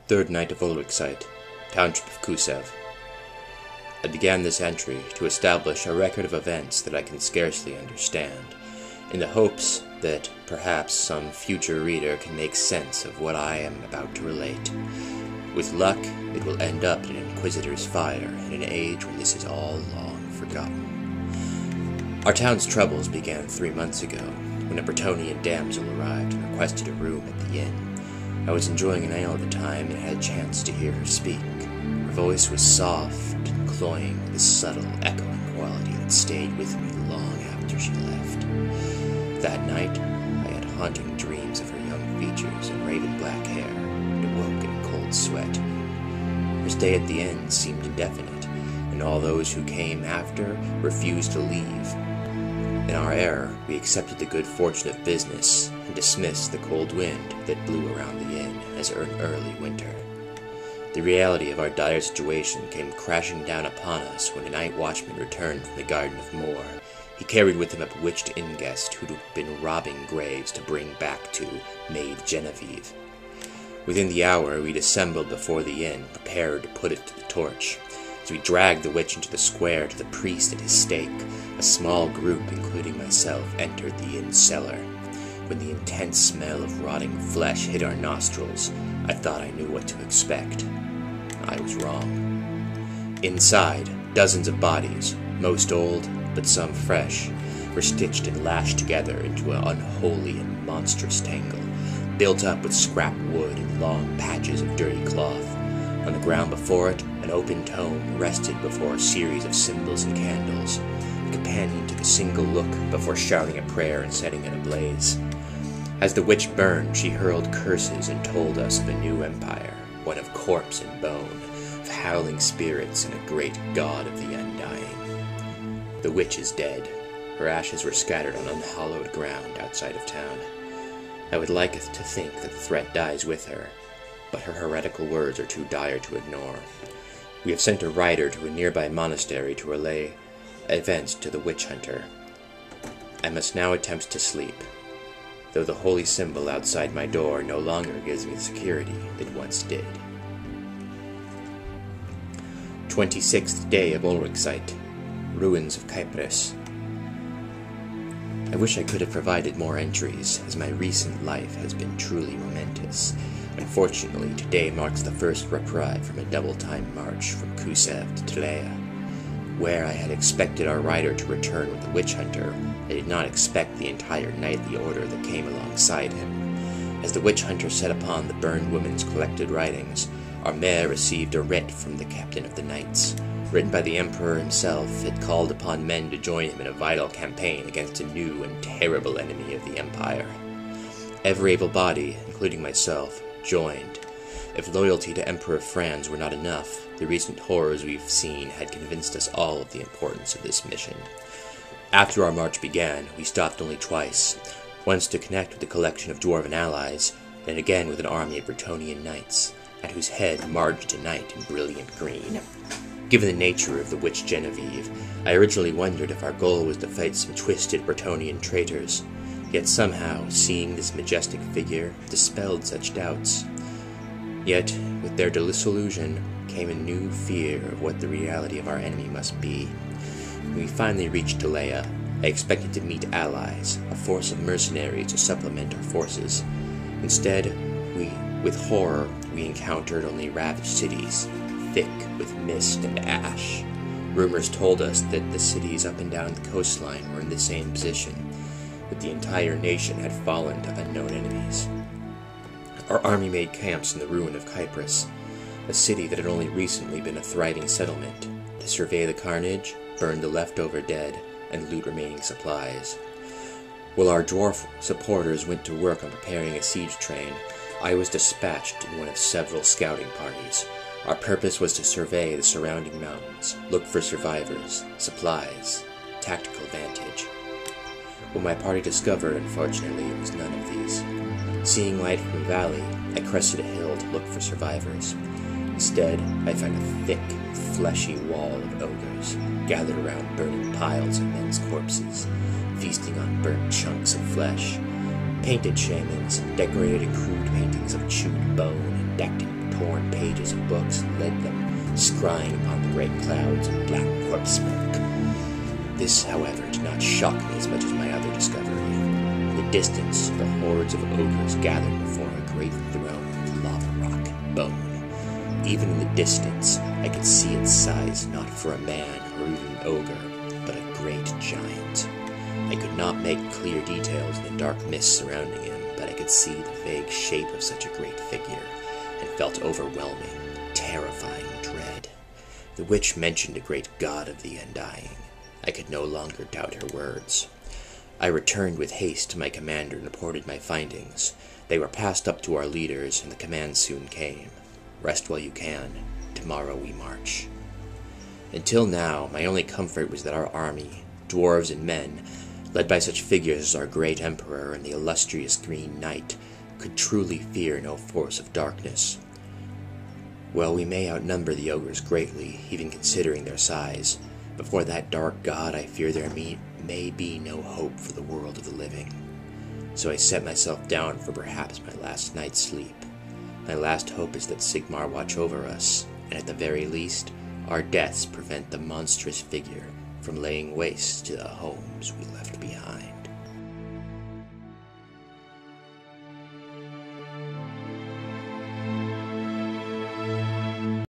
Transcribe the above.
Third night of Ulrichsite, township of Kusev. I began this entry to establish a record of events that I can scarcely understand, in the hopes that perhaps some future reader can make sense of what I am about to relate. With luck, it will end up in an inquisitor's fire in an age when this is all long forgotten. Our town's troubles began 3 months ago, when a Bretonnian damsel arrived and requested a room at the inn. I was enjoying an ale at the time and had a chance to hear her speak. Her voice was soft and cloying with a subtle, echoing quality that stayed with me long after she left. That night, I had haunting dreams of her young features and raven black hair, and awoke in a cold sweat. Her stay at the inn seemed indefinite, and all those who came after refused to leave. In our error, we accepted the good fortune of business and dismissed the cold wind that blew around the inn as an early winter. The reality of our dire situation came crashing down upon us when a night watchman returned from the Garden of Moor. He carried with him a bewitched inn guest who'd been robbing graves to bring back to Maid Genevieve. Within the hour, we'd assembled before the inn, prepared to put it to the torch. As we dragged the witch into the square to the priest at his stake, a small group, including myself, entered the inn cellar. When the intense smell of rotting flesh hit our nostrils, I thought I knew what to expect. I was wrong. Inside, dozens of bodies, most old, but some fresh, were stitched and lashed together into an unholy and monstrous tangle, built up with scrap wood and long patches of dirty cloth. On the ground before it, an open tome rested before a series of symbols and candles. The companion took a single look before shouting a prayer and setting it ablaze. As the witch burned, she hurled curses and told us of a new empire, one of corpse and bone, of howling spirits and a great god of the undying. The witch is dead. Her ashes were scattered on unhallowed ground outside of town. I would like to think that the threat dies with her, but her heretical words are too dire to ignore. We have sent a rider to a nearby monastery to relay events to the witch hunter. I must now attempt to sleep, though the holy symbol outside my door no longer gives me the security it once did. 26th day of Ulrichsite, ruins of Kypris. I wish I could have provided more entries, as my recent life has been truly momentous. Unfortunately, today marks the first reprieve from a double-time march from Kusev to Telea. Where I had expected our rider to return with the witch hunter, I did not expect the entire knightly order that came alongside him. As the witch hunter set upon the burned woman's collected writings, our mayor received a writ from the captain of the knights. Written by the emperor himself, it called upon men to join him in a vital campaign against a new and terrible enemy of the empire. Every able body, including myself, joined. If loyalty to Emperor Franz were not enough, the recent horrors we've seen had convinced us all of the importance of this mission. After our march began, we stopped only twice, once to connect with a collection of dwarven allies, and again with an army of Bretonnian knights, at whose head marched a knight in brilliant green. Given the nature of the witch Genevieve, I originally wondered if our goal was to fight some twisted Bretonnian traitors, yet somehow seeing this majestic figure dispelled such doubts. Yet, with their disillusion, came a new fear of what the reality of our enemy must be. When we finally reached Telea, I expected to meet allies, a force of mercenaries to supplement our forces. Instead, with horror, we encountered only ravaged cities, thick with mist and ash. Rumors told us that the cities up and down the coastline were in the same position, that the entire nation had fallen to unknown enemies. Our army made camps in the ruin of Kypris, a city that had only recently been a thriving settlement, to survey the carnage, burn the leftover dead, and loot remaining supplies. While our dwarf supporters went to work on preparing a siege train, I was dispatched in one of several scouting parties. Our purpose was to survey the surrounding mountains, look for survivors, supplies, tactical advantage. What my party discovered, unfortunately, was none of these. Seeing light from a valley, I crested a hill to look for survivors. Instead, I found a thick, fleshy wall of ogres, gathered around burning piles of men's corpses, feasting on burnt chunks of flesh. Painted shamans decorated in crude paintings of chewed bone and decked in torn pages of books led them, scrying upon the great clouds of black corpse smoke. This, however, did not shock me as much as my other discovery. In the distance, the hordes of ogres gathered before a great throne of lava rock and bone. Even in the distance, I could see its size not for a man or even an ogre, but a great giant. I could not make clear details in the dark mist surrounding him, but I could see the vague shape of such a great figure, and felt overwhelming, terrifying dread. The witch mentioned a great god of the undying. I could no longer doubt her words. I returned with haste to my commander and reported my findings. They were passed up to our leaders, and the command soon came. Rest while you can. Tomorrow we march. Until now, my only comfort was that our army, dwarves and men, led by such figures as our great emperor and the illustrious Green Knight, could truly fear no force of darkness. Well, we may outnumber the ogres greatly, even considering their size. Before that dark god, I fear there may be no hope for the world of the living. So I set myself down for perhaps my last night's sleep. My last hope is that Sigmar watch over us, and at the very least, our deaths prevent the monstrous figure from laying waste to the homes we left behind.